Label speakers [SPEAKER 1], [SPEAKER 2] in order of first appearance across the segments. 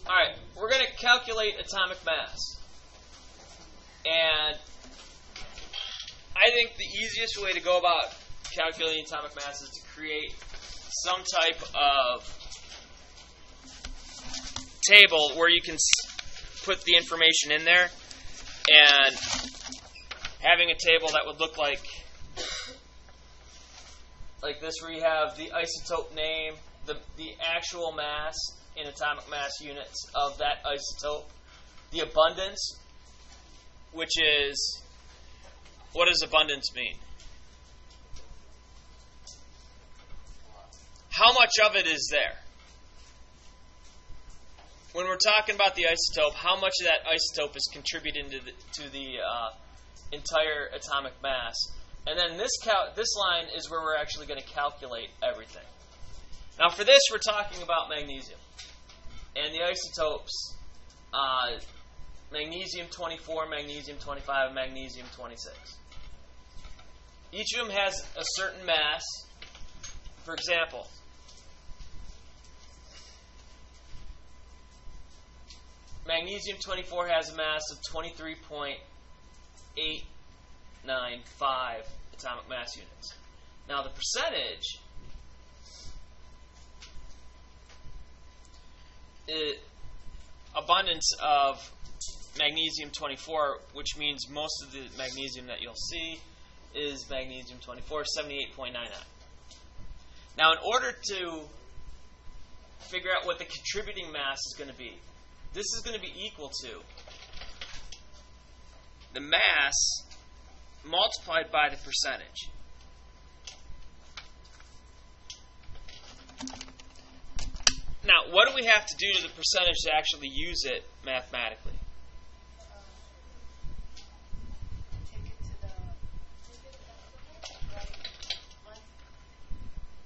[SPEAKER 1] Alright, we're going to calculate atomic mass. And I think the easiest way to go about calculating atomic mass is to create some type of table where you can put the information in there, and having a table that would look like this, where you have the isotope name, the actual mass in atomic mass units of that isotope, the abundance, which is, what does abundance mean? How much of it is there? When we're talking about the isotope, how much of that isotope is contributing to the entire atomic mass? And then this line is where we're actually going to calculate everything. Now for this, we're talking about magnesium. And the isotopes, magnesium-24, magnesium-25, and magnesium-26. Each of them has a certain mass. For example, magnesium-24 has a mass of 23.895 atomic mass units. Now the percentage abundance of magnesium-24, which means most of the magnesium that you'll see is magnesium-24, 78.99. Now in order to figure out what the contributing mass is going to be, this is going to be equal to the mass multiplied by the percentage. Now, what do we have to do to the percentage to actually use it mathematically?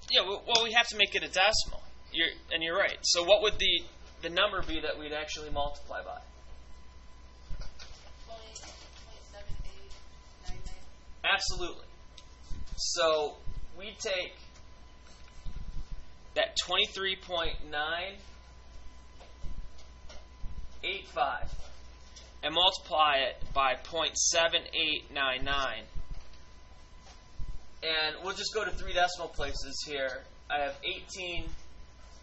[SPEAKER 1] Yeah, well, we have to make it a decimal. You're right. So what would the number be that we'd actually multiply by?
[SPEAKER 2] 0.7899.
[SPEAKER 1] Absolutely. So we take that 23.985 and multiply it by 0.7899. And we'll just go to 3 decimal places here. I have 18.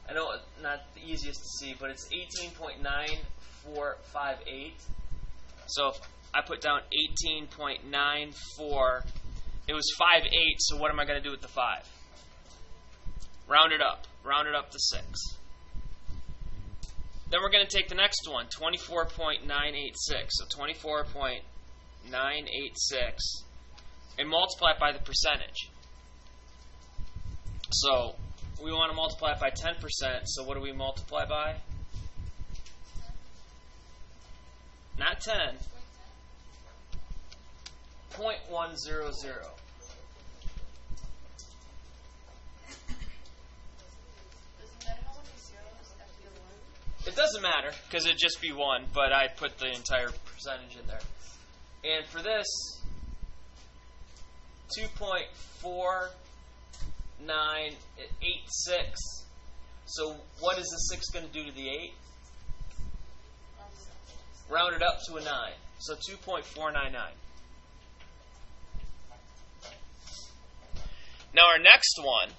[SPEAKER 1] I know it's not the easiest to see, but it's 18.9458. So if I put down 18.94, it was 58, so what am I going to do with the 5? Round it up to 6. Then we're going to take the next one, 24.986. So 24.986, and multiply it by the percentage. So we want to multiply it by 10%, so what do we multiply by? Not 10. 0.100. It doesn't matter, because it'd just be 1, but I put the entire percentage in there. And for this, 2.4986. So what is the 6 going to do to the 8? Round it up to a 9. So 2.499. Now our next one,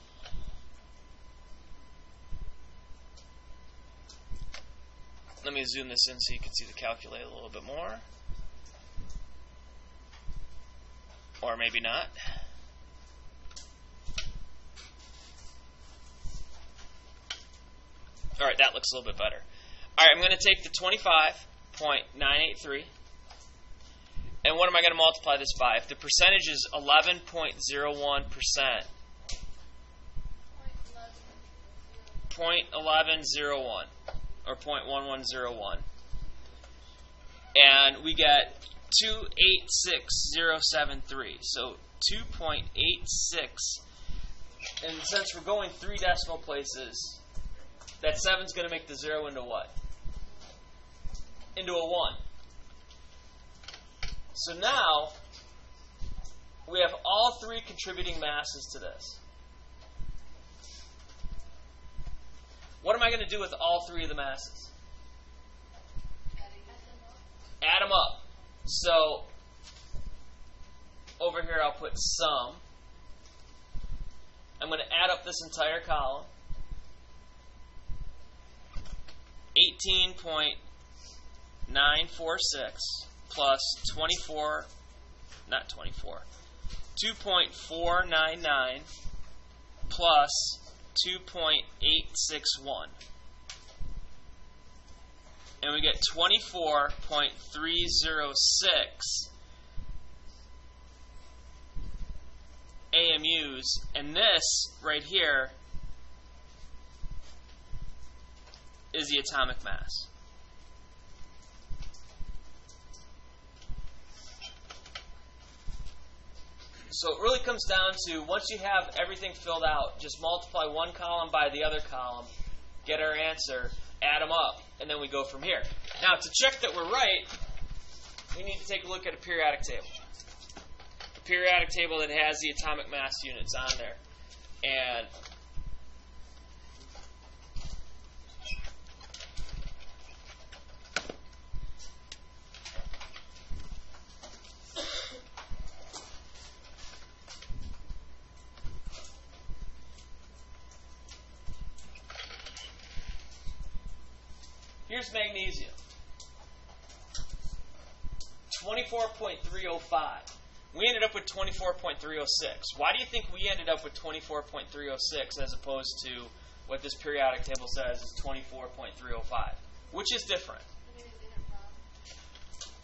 [SPEAKER 1] let me zoom this in so you can see the calculator a little bit more. Or maybe not. Alright, that looks a little bit better. Alright, I'm going to take the 25.983. And what am I going to multiply this by? If the percentage is 11.01%, 0.1101 or 0.1101, and we get 286,073. So 2.86, and since we're going 3 decimal places, that 7 is going to make the 0 into what? Into a 1. So now we have all 3 contributing masses to this. What am I going to do with all 3 of the masses? add them up. So over here I'll put sum. I'm going to add up this entire column. 18.946 plus 2.499 plus 2.861. And we get 24.306 AMUs, and this right here is the atomic mass. So it really comes down to, once you have everything filled out, just multiply one column by the other column, get our answer, add them up, and then we go from here. Now, to check that we're right, we need to take a look at a periodic table. A periodic table that has the atomic mass units on there. And here's magnesium. 24.305. We ended up with 24.306. Why do you think we ended up with 24.306 as opposed to what this periodic table says is 24.305? Which is different?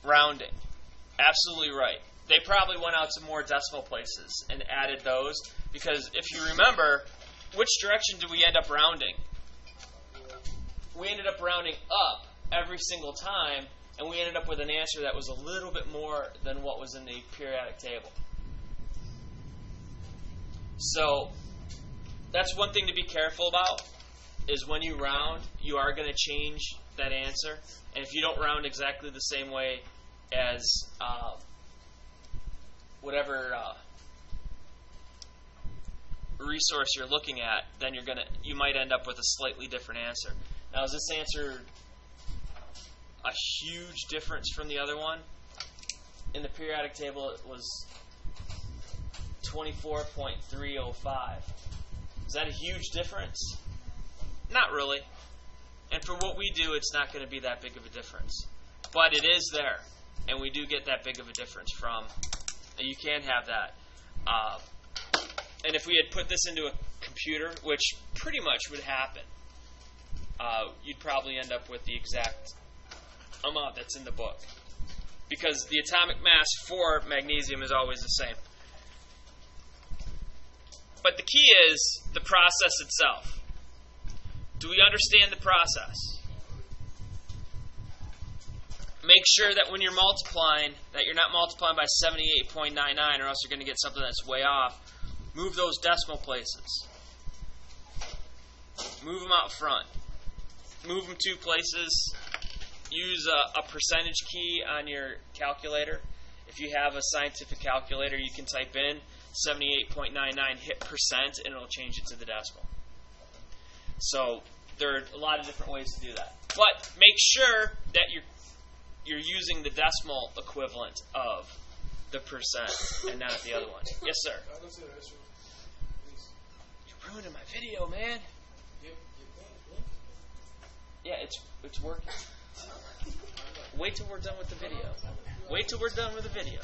[SPEAKER 1] Rounding. Absolutely right. They probably went out to more decimal places and added those, because if you remember, which direction did we end up rounding? We ended up rounding up every single time, and we ended up with an answer that was a little bit more than what was in the periodic table. So that's one thing to be careful about, is when you round, you are going to change that answer. And if you don't round exactly the same way as whatever resource you're looking at, then you might end up with a slightly different answer. Now, is this answer a huge difference from the other one? In the periodic table, it was 24.305. Is that a huge difference? Not really. And for what we do, it's not going to be that big of a difference. But it is there. And we do get that big of a difference from. You can have that. And if we had put this into a computer, which pretty much would happen, you'd probably end up with the exact amount that's in the book. Because the atomic mass for magnesium is always the same. But the key is the process itself. Do we understand the process? Make sure that when you're multiplying, that you're not multiplying by 78.99, or else you're going to get something that's way off. Move those decimal places. Move them out front. Move them 2 places. Use a percentage key on your calculator. If you have a scientific calculator, you can type in 78.99, hit percent, and it'll change it to the decimal. So there are a lot of different ways to do that. But make sure that you're using the decimal equivalent of the percent and not the other one. Yes, sir. You're ruining my video, man. Yeah, it's working. Wait till we're done with the video. Wait till we're done with the video.